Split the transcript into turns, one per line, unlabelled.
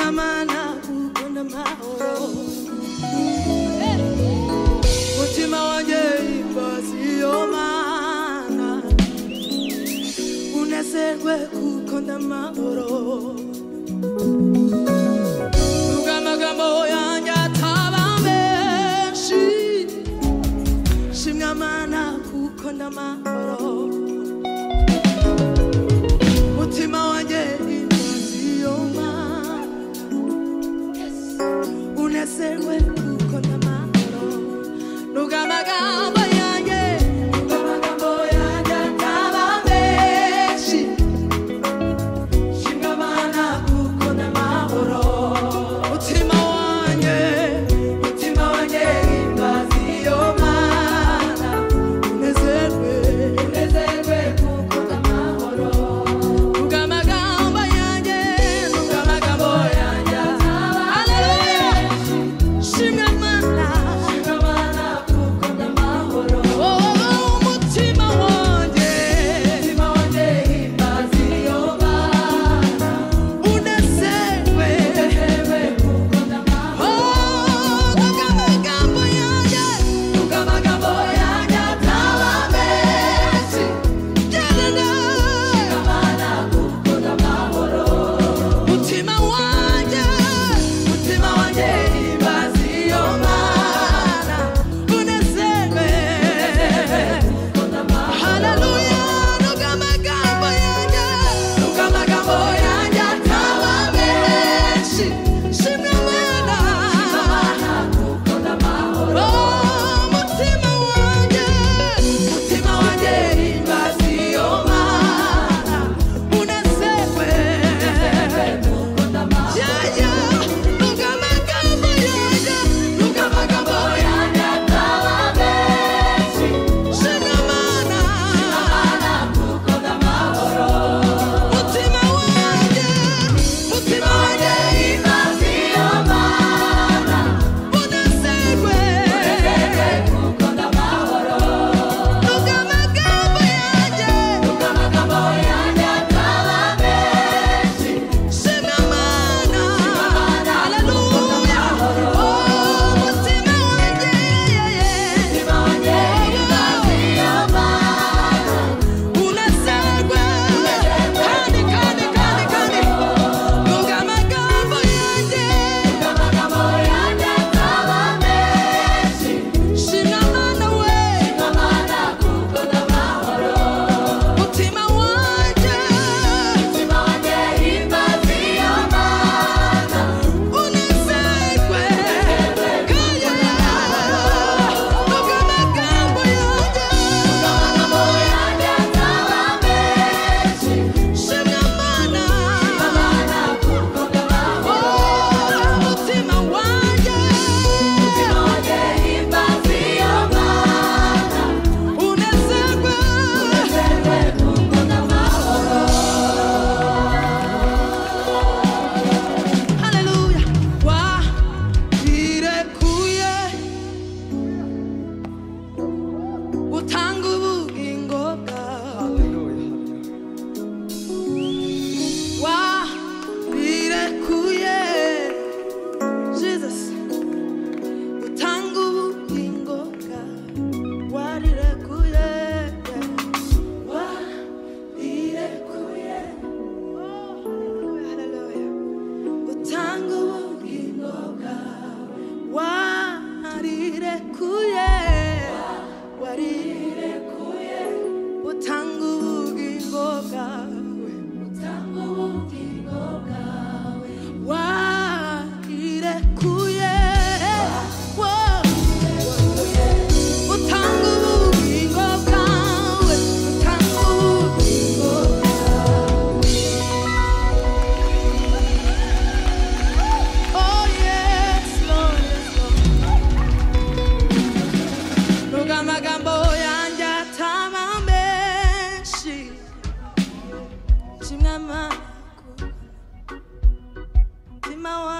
Shimamana ukunda mahoro mutima wanjye imbaziyo mana unezerwe ukunda mahoro nubwo amagambo yanjye ataba menshi shimwa mana ukunda mahoro mutima wanjye imbaziyo mana unezerwe ukunda mahoro nubwo amagambo yanjye ataba menshi shimwa mana ukunda mahoro mutima wanjye imbaziyo mana unezerwe ukunda mahoro nubwo amagambo yanjye haleluya shimwa mana ukunda mahoro mutima wanjye imbaziyo mana unezerwe ukunda mahoro nubwo amagambo yanjye ataba menshi shimwa mana ukunda mahoro mutima wanjye imbaziyo mana unezerwe ukunda mahoro haleluya nubwo amagambo yanjye ataba menshi shimwa mana ukunda mahoro mutima wanjye imbaziyo mana unezerwe ukunda mahoro nubwo amagambo yanjye ataba menshi shimwa mana ukunda mahoro mutima wanjye imbaziyo mana unezerwe ukunda mahoro nubwo amagambo yanjye ataba menshi shimwa mana haleluya mutima wanjye imbaziyo mana unezerwe kandi nubwo amagambo yanjye ataba menshi shimwa mana we ukunda mahoro mutima wanjye imbaziyo mana unezerwe kandi nubwo amagambo yanjye ataba menshi shimwa mana ukunda mahoro mutima wanjye imbaziyo mana unezerwe ukunda mahoro haleluya warirekuye utanga ubugingo bwawe warirekuye Jesus utanga ubugingo bwawe warirekuye haleluya utanga ubugingo bwawe warirekuye utanga ubugingo bwawe warirekuye utanga ubugingo bwawe oh yes Lord, yes Lord. nubwo amagambo yanjye ataba menshi shimwa mana mutima wanjye